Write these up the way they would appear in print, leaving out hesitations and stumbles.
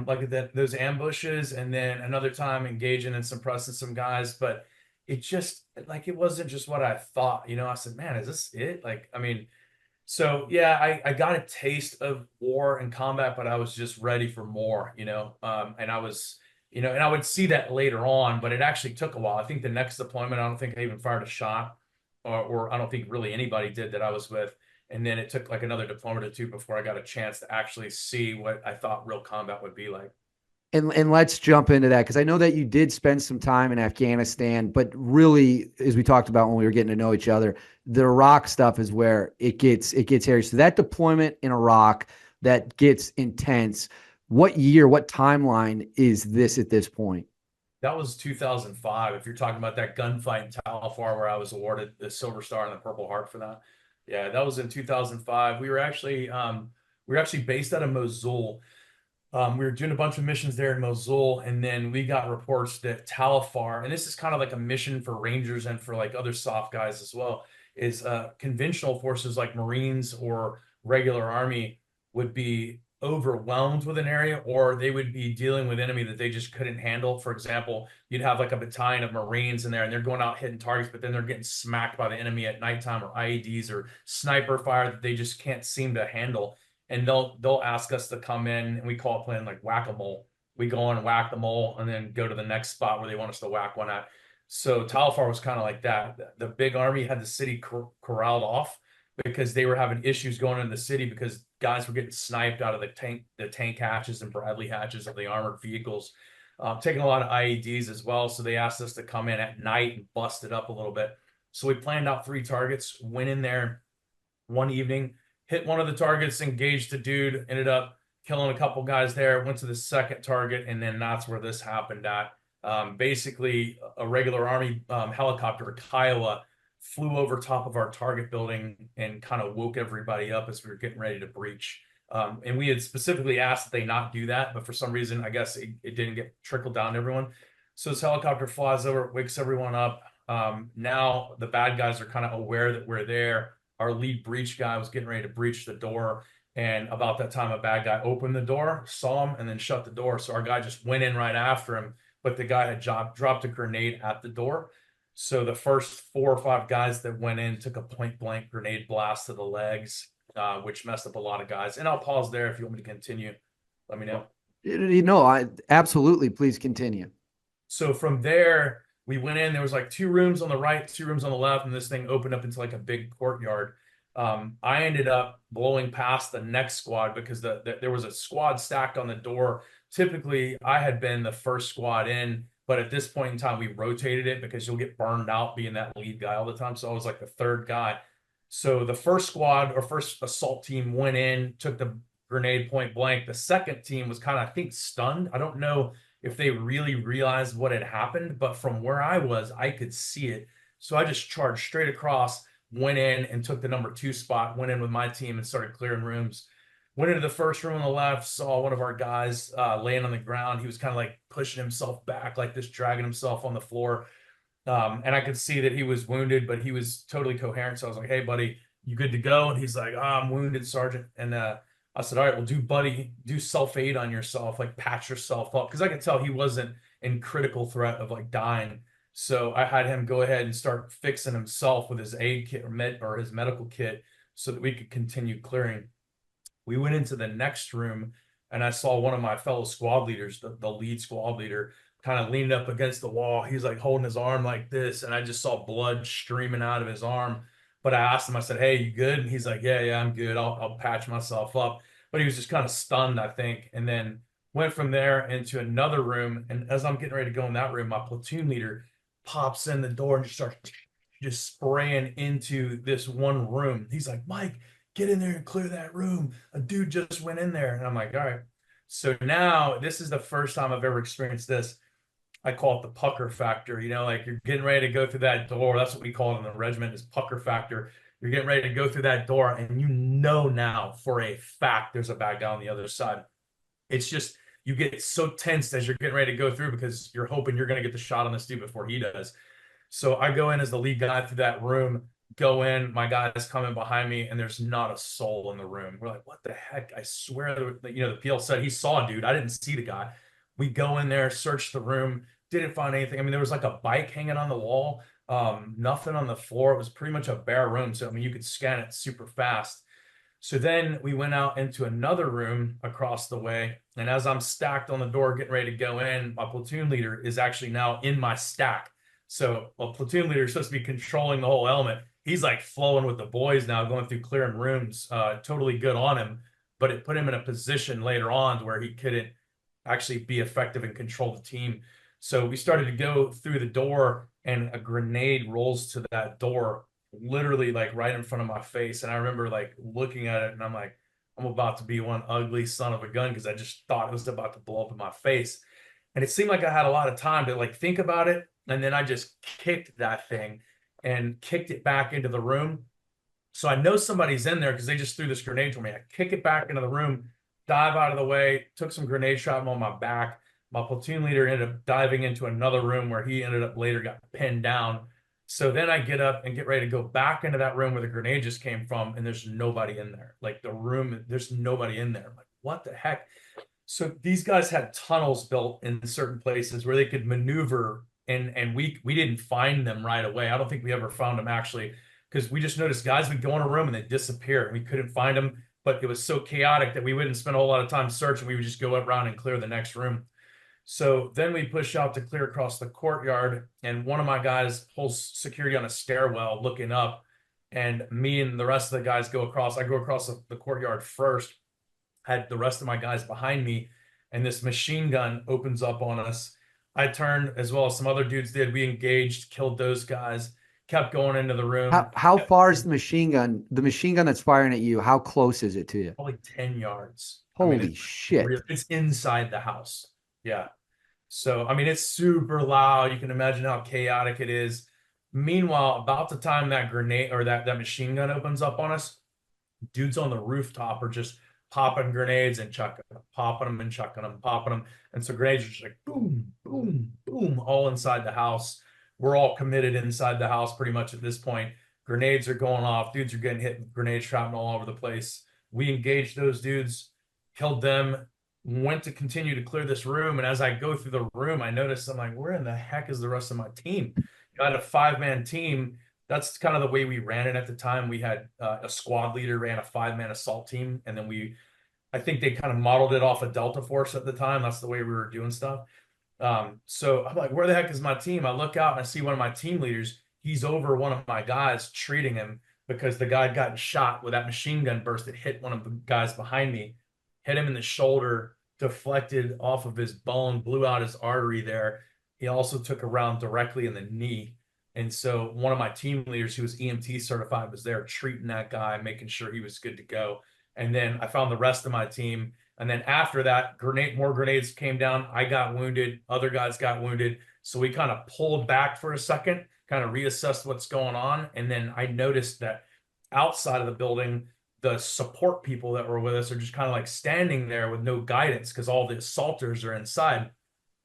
like those ambushes, and then another time engaging and suppressing some guys. But it just like it wasn't just what I thought. I said, man, is this it? Like, I mean, so yeah, I got a taste of war and combat, but I was just ready for more, and I was, and I would see that later on, but it actually took a while. I think the next deployment, I don't think I even fired a shot, or I don't think really anybody did that I was with. And then it took like another deployment or two before I got a chance to actually see what I thought real combat would be like. And let's jump into that because I know that you did spend some time in Afghanistan, but really, as we talked about when we were getting to know each other, the Iraq stuff is where it gets hairy. So that deployment in Iraq that gets intense. What year, what timeline is this at this point? That was 2005. If you're talking about that gunfight in Talafar where I was awarded the Silver Star and the Purple Heart for that. Yeah, that was in 2005. We were actually based out of Mosul. We were doing a bunch of missions there in Mosul, and then we got reports that Talafar, and this is kind of like a mission for Rangers and for like other soft guys as well, is conventional forces like Marines or regular Army would be overwhelmed with an area, or they would be dealing with enemy that they just couldn't handle. For example, you'd have like a battalion of Marines in there, and they're going out hitting targets, but then they're getting smacked by the enemy at nighttime, or IEDs or sniper fire that they just can't seem to handle, and they'll ask us to come in, and we call it playing like whack-a-mole. We go on and whack the mole and then go to the next spot where they want us to whack one at. So Talfar was kind of like that. The big army had the city corralled off because they were having issues going into the city because guys were getting sniped out of the tank hatches and Bradley hatches of the armored vehicles, taking a lot of IEDs as well. So they asked us to come in at night and bust it up a little bit. So we planned out 3 targets, went in there one evening, hit one of the targets, engaged the dude, ended up killing a couple guys there, went to the second target, and then that's where this happened at. Basically, a regular Army helicopter, a Kiowa, flew over top of our target building and kind of woke everybody up as we were getting ready to breach. And we had specifically asked that they not do that, but for some reason, I guess it didn't get trickled down to everyone. So this helicopter flies over, wakes everyone up. Now the bad guys are kind of aware that we're there. Our lead breach guy was getting ready to breach the door. And about that time, a bad guy opened the door, saw him, and then shut the door. So our guy just went in right after him, but the guy had dropped a grenade at the door. So the first 4 or 5 guys that went in took a point blank grenade blast to the legs, which messed up a lot of guys. And I'll pause there if you want me to continue. Let me know. I absolutely, please continue. So from there, we went in. There was like 2 rooms on the right, 2 rooms on the left, and this thing opened up into like a big courtyard. I ended up blowing past the next squad because there was a squad stacked on the door. Typically, I had been the first squad in, but at this point in time, we rotated it because you'll get burned out being that lead guy all the time. So I was like the third guy. So the first squad or first assault team went in, took the grenade point blank. The second team was kind of, I think, stunned. I don't know if they really realized what had happened, but from where I was, I could see it. So I just charged straight across, went in and took the number 2 spot, went in with my team and started clearing rooms. Went into the first room on the left, saw one of our guys laying on the ground. He was kind of like pushing himself back like this, dragging himself on the floor. And I could see that he was wounded, but he was totally coherent. So I was like, hey, buddy, you good to go? And he's like, oh, I'm wounded, Sergeant. And I said, all right, well, do self-aid on yourself, like patch yourself up. Because I could tell he wasn't in critical threat of like dying. So I had him go ahead and start fixing himself with his aid kit or his medical kit so that we could continue clearing. We went into the next room and I saw one of my fellow squad leaders, the lead squad leader, kind of leaned up against the wall. He's like holding his arm like this, and I just saw blood streaming out of his arm. But I asked him, I said, hey, you good? And he's like, yeah, I'm good. I'll patch myself up. But he was just kind of stunned, I think. And then went from there into another room. And as I'm getting ready to go in that room, my platoon leader pops in the door and just starts just spraying into this one room. He's like, Mike, get in there and clear that room. A dude just went in there. And I'm like, all right. So now this is the first time I've ever experienced this. I call it the pucker factor. Like you're getting ready to go through that door. That's what we call it in the regiment, is pucker factor. You're getting ready to go through that door, and now for a fact there's a bad guy on the other side. It's just you get so tensed as you're getting ready to go through because you're hoping you're going to get the shot on this dude before he does. So I go in as the lead guy through that room. go in, my guy's coming behind me, and there's not a soul in the room. We're like, what the heck? I swear that, the PL said he saw a dude. I didn't see the guy. We go in there, search the room, didn't find anything. I mean, there was like a bike hanging on the wall, nothing on the floor. It was pretty much a bare room. So I mean, you could scan it super fast. So then we went out into another room across the way. And as I'm stacked on the door, getting ready to go in, my platoon leader is actually now in my stack. So a platoon leader is supposed to be controlling the whole element. He's like flowing with the boys now, going through clearing rooms, totally good on him. But it put him in a position later on to where he couldn't actually be effective and control the team. So we started to go through the door, and a grenade rolls to that door literally like right in front of my face. And I remember like looking at it and I'm like, I'm about to be one ugly son of a gun because I just thought it was about to blow up in my face. And it seemed like I had a lot of time to like think about it. And then I just kicked that thing and kicked it back into the room. So I know somebody's in there because they just threw this grenade for me. I kick it back into the room, dive out of the way, took some grenade shrapnel on my back. My platoon leader ended up diving into another room where he ended up later got pinned down. So then I get up and get ready to go back into that room where the grenade just came from, and there's nobody in there. Like the room, there's nobody in there. I'm like, what the heck? So these guys had tunnels built in certain places where they could maneuver, and we didn't find them right away. I don't think we ever found them actually, because we just noticed guys would go in a room and they disappear, and we couldn't find them. But it was so chaotic that we wouldn't spend a whole lot of time searching. We would just go around and clear the next room. So then we push out to clear across the courtyard, and one of my guys pulls security on a stairwell looking up, and me and the rest of the guys go across. I go across the courtyard first, had the rest of my guys behind me, and this machine gun opens up on us. I turned as well as some other dudes did. We engaged, killed those guys, kept going into the room. How far is the machine gun? The machine gun that's firing at you, how close is it to you? Probably 10 yards. I mean, Holy shit. it's inside the house. Yeah. So, I mean, it's super loud. You can imagine how chaotic it is. Meanwhile, about the time that grenade or that machine gun opens up on us, dudes on the rooftop are just popping grenades and chucking them, popping them and chucking them, popping them. And so grenades are just like boom, boom, boom, all inside the house. We're all committed inside the house pretty much at this point. Grenades are going off. Dudes are getting hit with grenade shrapnel all over the place. We engaged those dudes, killed them, went to continue to clear this room. And as I go through the room, I noticed I'm like, where in the heck is the rest of my team? I had a 5-man team. That's kind of the way we ran it at the time. We had a squad leader ran a 5-man assault team. And then I think they kind of modeled it off of Delta Force at the time. That's the way we were doing stuff. So I'm like, where the heck is my team? I look out and I see one of my team leaders. He's over one of my guys treating him because the guy had gotten shot with that machine gun burst. It hit one of the guys behind me, hit him in the shoulder, deflected off of his bone, blew out his artery there. He also took a round directly in the knee. And so one of my team leaders who was EMT certified was there treating that guy, making sure he was good to go. And then I found the rest of my team. And then after that, more grenades came down. I got wounded. Other guys got wounded. So we kind of pulled back for a second, kind of reassessed what's going on. And then I noticed that outside of the building, the support people that were with us are just kind of like standing there with no guidance because all the assaulters are inside.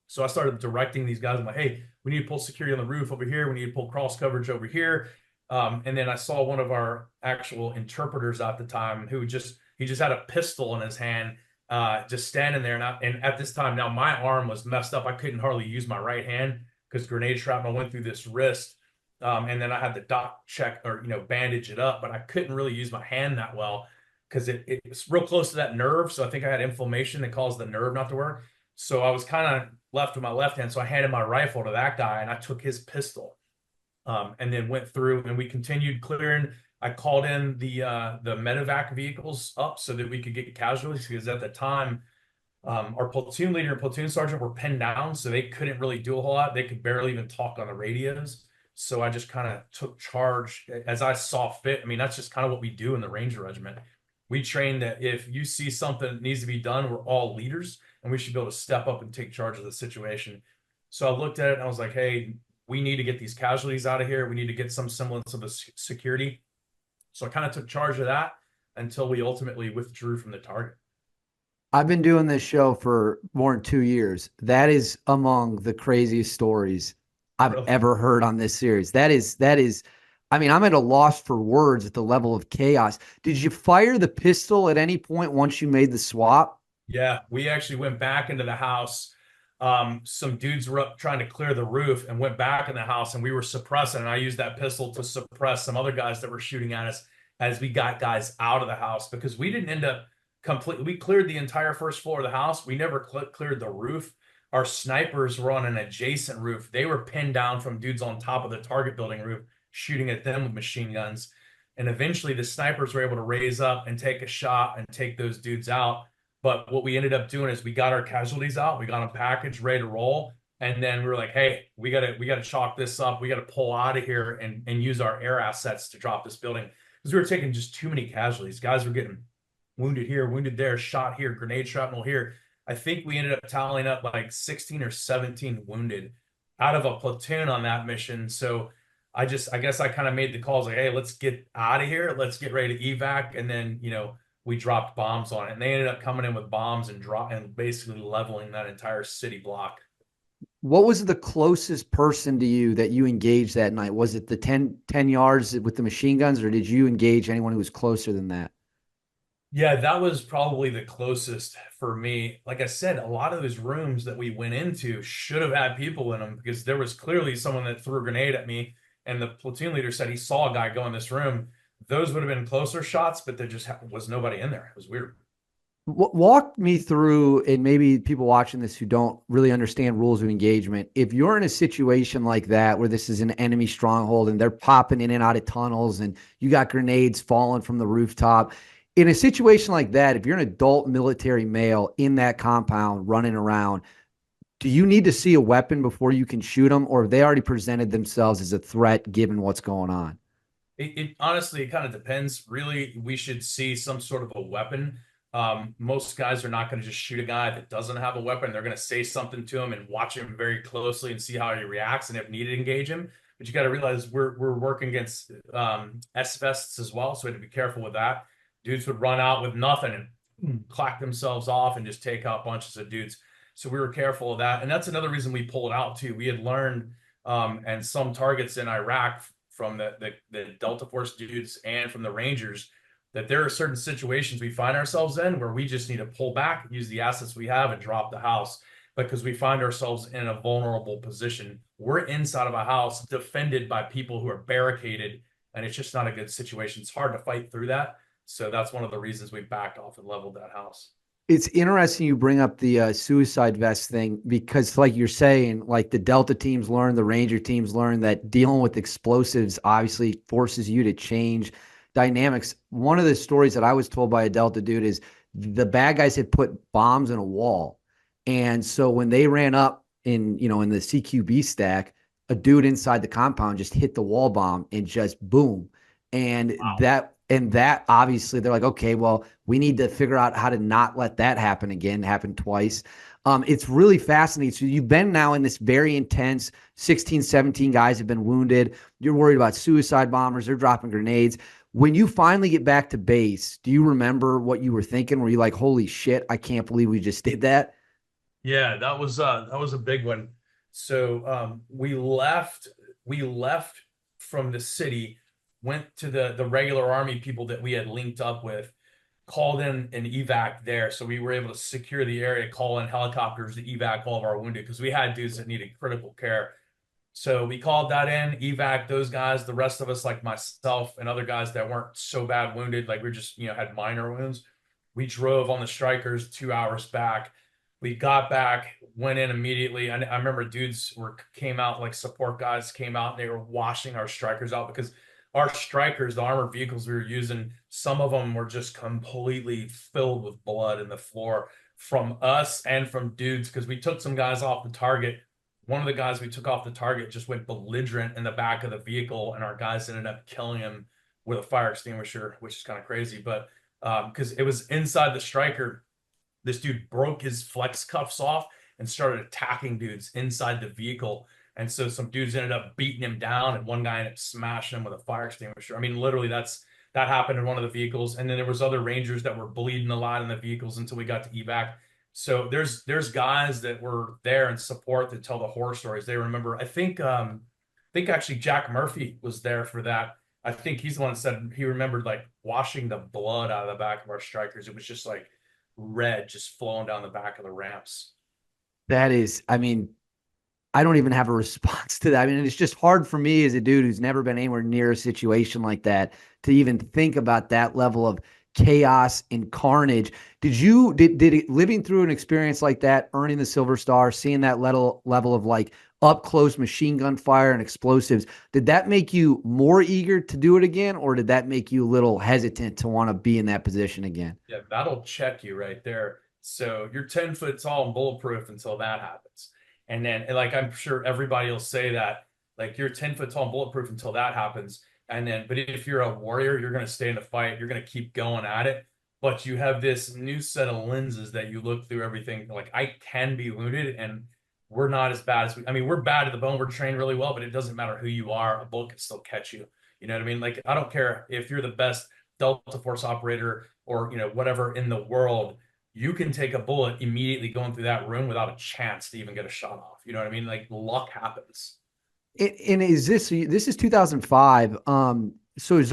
So I started directing these guys. I'm like, hey, we need to pull security on the roof over here. We need to pull cross coverage over here. And then I saw one of our actual interpreters at the time who he just had a pistol in his hand, just standing there. And at this time, now my arm was messed up. I couldn't hardly use my right hand because grenade shrapnel went through this wrist. And then I had the doc check or, bandage it up, but I couldn't really use my hand that well because it was real close to that nerve. So I think I had inflammation that caused the nerve not to work. So I was kind of left with my left hand. So I handed my rifle to that guy and I took his pistol, and then went through and we continued clearing. I called in the medevac vehicles up so that we could get casualties because at the time, our platoon leader and platoon sergeant were pinned down. So they couldn't really do a whole lot. They could barely even talk on the radios. So I just kind of took charge as I saw fit. I mean, that's just kind of what we do in the Ranger Regiment. We train that if you see something that needs to be done, we're all leaders and we should be able to step up and take charge of the situation. So I looked at it and I was like, hey, we need to get these casualties out of here. We need to get some semblance of a security. So I kind of took charge of that until we ultimately withdrew from the target. I've been doing this show for more than 2 years. That is among the craziest stories I've ever heard on this series. That is, I mean, I'm at a loss for words at the level of chaos. Did you fire the pistol at any point once you made the swap? Yeah, we actually went back into the house. Some dudes were up trying to clear the roof and went back in the house, and we were suppressing. And I used that pistol to suppress some other guys that were shooting at us as we got guys out of the house because we didn't end up completely. We cleared the entire first floor of the house. We never cleared the roof. Our snipers were on an adjacent roof. They were pinned down from dudes on top of the target building roof, shooting at them with machine guns. And eventually, the snipers were able to raise up and take a shot and take those dudes out. But what we ended up doing is we got our casualties out, we got them packaged, ready to roll, and then we were like, "Hey, we gotta chalk this up. We gotta pull out of here and use our air assets to drop this building because we were taking just too many casualties. Guys were getting wounded here, wounded there, shot here, grenade shrapnel here. I think we ended up tallying up like 16 or 17 wounded out of a platoon on that mission. So I guess I kind of made the calls like, hey, let's get out of here. Let's get ready to evac. And then, we dropped bombs on it. And they ended up coming in with bombs and basically leveling that entire city block. What was the closest person to you that you engaged that night? Was it the 10 yards with the machine guns, or did you engage anyone who was closer than that? Yeah, that was probably the closest for me. Like I said, a lot of those rooms that we went into should have had people in them because there was clearly someone that threw a grenade at me, and the platoon leader said he saw a guy go in this room. Those would have been closer shots, but there just was nobody in there. It was weird. Walk me through, and maybe people watching this who don't really understand rules of engagement. If you're in a situation like that, where this is an enemy stronghold and they're popping in and out of tunnels and you got grenades falling from the rooftop, in a situation like that, if you're an adult military male in that compound running around, do you need to see a weapon before you can shoot them, or have they already presented themselves as a threat given what's going on? It honestly, it kind of depends. Really, we should see some sort of a weapon. Most guys are not going to just shoot a guy that doesn't have a weapon. They're going to say something to him and watch him very closely and see how he reacts, and if needed, engage him. But you got to realize we're working against S-vests as well, so we have to be careful with that. Dudes would run out with nothing and clack themselves off and just take out bunches of dudes. So we were careful of that, and that's another reason we pulled out too. We had learned and some targets in Iraq from the Delta Force dudes and from the Rangers that there are certain situations we find ourselves in where we just need to pull back, use the assets we have, and drop the house because we find ourselves in a vulnerable position. We're inside of a house defended by people who are barricaded, and it's just not a good situation. It's hard to fight through that. So that's one of the reasons we backed off and leveled that house. It's interesting you bring up the suicide vest thing because, like you're saying, like the Delta teams learn, the Ranger teams learn that dealing with explosives obviously forces you to change dynamics. One of the stories that I was told by a Delta dude is the bad guys had put bombs in a wall, and so when they ran up in the CQB stack, a dude inside the compound just hit the wall bomb and just boom, and Wow. that obviously they're like, okay, well, we need to figure out how to not let that happen again, happen twice. It's really fascinating. So you've been now in this very intense 16, 17 guys have been wounded. You're worried about suicide bombers. They're dropping grenades. When you finally get back to base, do you remember what you were thinking? Were you like, holy shit, I can't believe we just did that? Yeah, that was a big one. So we left from the city, went to the regular army people that we had linked up with, called in an evac there. So we were able to secure the area, call in helicopters to evac all of our wounded because we had dudes that needed critical care. So we called that in, evac those guys, the rest of us, like myself and other guys that weren't so bad wounded, like we just, had minor wounds. We drove on the strikers 2 hours back. We got back, went in immediately. I remember dudes came out, like support guys came out and they were washing our strikers out because our strikers, the armored vehicles we were using, some of them were just completely filled with blood in the floor from us and from dudes because we took some guys off the target. One of the guys we took off the target just went belligerent in the back of the vehicle, and our guys ended up killing him with a fire extinguisher, which is kind of crazy. But because it was inside the striker, this dude broke his flex cuffs off and started attacking dudes inside the vehicle. And so some dudes ended up beating him down, and one guy ended up smashing him with a fire extinguisher. I mean, literally, that happened in one of the vehicles. And then there was other Rangers that were bleeding a lot in the vehicles until we got to evac. So there's guys that were there in support that tell the horror stories. They remember. I think actually Jack Murphy was there for that. I think he's the one that said he remembered like washing the blood out of the back of our strikers. It was just like red, just flowing down the back of the ramps. That is, I mean, I don't even have a response to that. I mean, it's just hard for me as a dude who's never been anywhere near a situation like that to even think about that level of chaos and carnage. Did it, living through an experience like that, earning the Silver Star, seeing that level of like up close machine gun fire and explosives, did that make you more eager to do it again, or did that make you a little hesitant to want to be in that position again? Yeah, that'll check you right there. So you're 10 foot tall and bulletproof until that happens. And then, like, I'm sure everybody will say that, like, you're 10 foot tall and bulletproof until that happens. And then, but if you're a warrior, you're going to stay in the fight, you're going to keep going at it. But you have this new set of lenses that you look through everything. Like, I can be wounded, and we're not as bad as I mean, we're bad to the bone, we're trained really well, but it doesn't matter who you are, a bullet can still catch you. You know what I mean? Like, I don't care if you're the best Delta Force operator or whatever in the world, you can take a bullet immediately going through that room without a chance to even get a shot off. You know what I mean? Like luck happens. And is this is 2005? So is our